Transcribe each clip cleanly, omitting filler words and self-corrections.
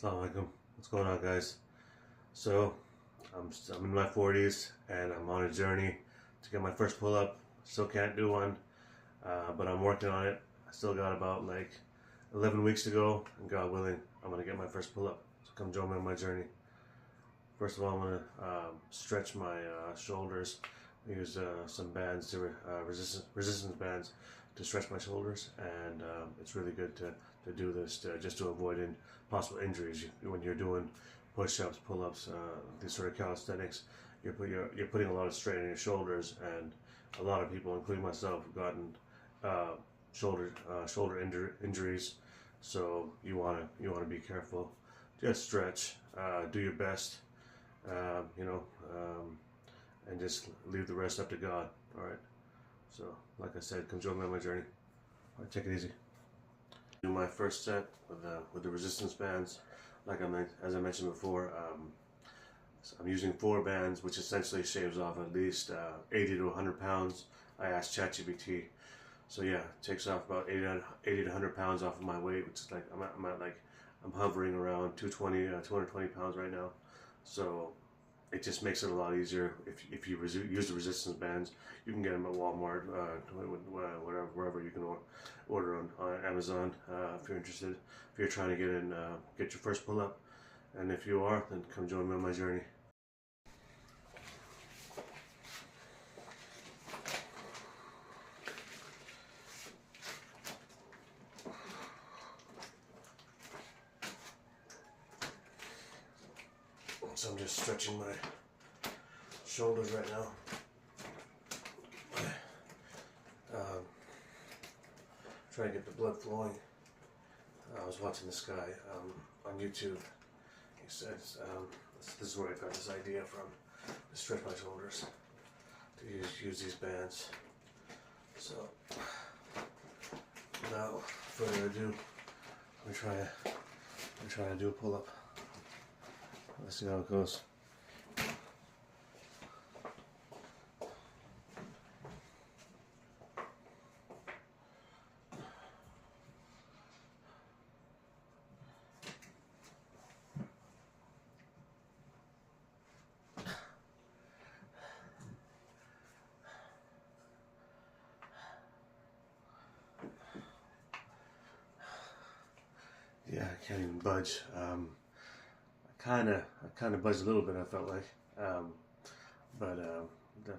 Assalamu alaikum. What's going on, guys? So, I'm in my 40s and I'm on a journey to get my first pull up. Still can't do one, but I'm working on it. I still got about like 11 weeks to go, and God willing, I'm gonna get my first pull up. So come join me on my journey. First of all, I'm gonna stretch my shoulders. Use some bands to resistance bands to stretch my shoulders, and it's really good to do this just to avoid possible injuries when you're doing push-ups, pull-ups, these sort of calisthenics. You're putting a lot of strain on your shoulders, and a lot of people, including myself, have gotten shoulder injuries. So you wanna be careful. Just stretch, do your best, you know, and just leave the rest up to God. All right. So, like I said, come join me on my journey. All right, take it easy. Do my first set with the resistance bands. As I mentioned before, so I'm using 4 bands, which essentially shaves off at least 80 to 100 pounds. I asked ChatGPT. So yeah, it takes off about 80 to 100 pounds off of my weight, which is like I'm hovering around 220 pounds right now. So it just makes it a lot easier if you use the resistance bands. You can get them at Walmart, wherever you can order on Amazon if you're interested. If you're trying to get your first pull up, and if you are, then come join me on my journey. So I'm just stretching my shoulders right now. Trying to get the blood flowing. I was watching this guy on YouTube. He says, this is where I got this idea from, to stretch my shoulders, to use these bands. So, without further ado, I'm trying to do a pull-up. Let's see how it goes. Yeah, I can't even budge. I kind of buzzed a little bit. I felt like, but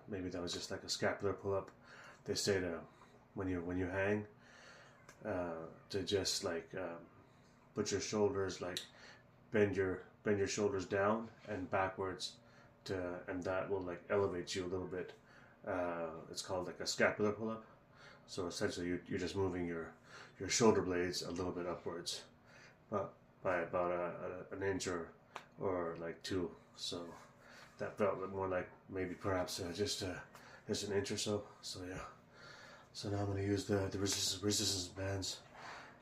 maybe that was just like a scapular pull-up. They say to when you hang, to just like put your shoulders, like bend your shoulders down and backwards, and that will like elevate you a little bit. It's called like a scapular pull-up. So essentially, you're just moving your shoulder blades a little bit upwards, but by about an inch or like 2. So that felt more like maybe perhaps just an inch or so. So yeah. So now I'm going to use the resistance bands,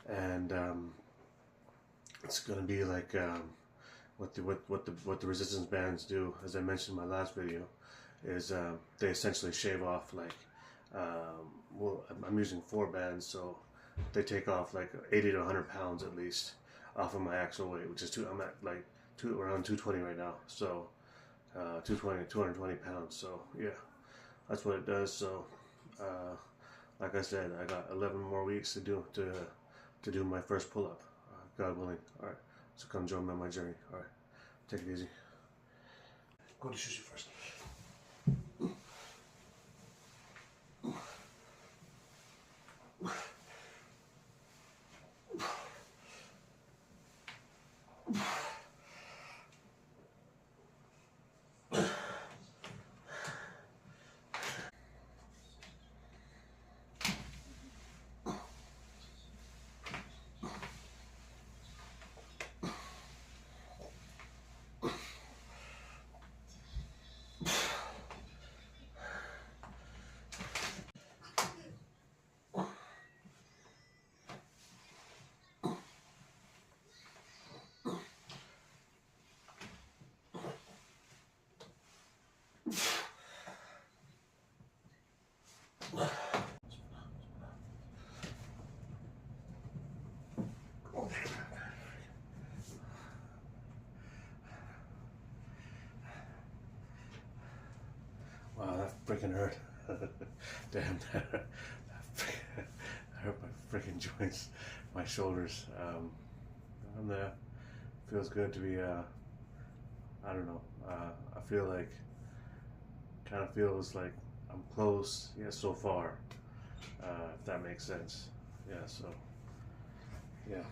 and it's going to be like what the resistance bands do, as I mentioned in my last video, is they essentially shave off like well, I'm using 4 bands, so they take off like 80 to 100 pounds at least off of my actual weight, which is I'm at like around 220 right now. So 220 pounds. So yeah, that's what it does. So like I said, I got 11 more weeks to do my first pull up, God willing. All right, so come join me on my journey. All right, take it easy. Go to sushi first. freaking hurt. Damn, that hurt my freaking joints, my shoulders. And feels good to be. I don't know. I feel like, kind of feels like I'm close. Yeah, so far. If that makes sense. Yeah. So. Yeah.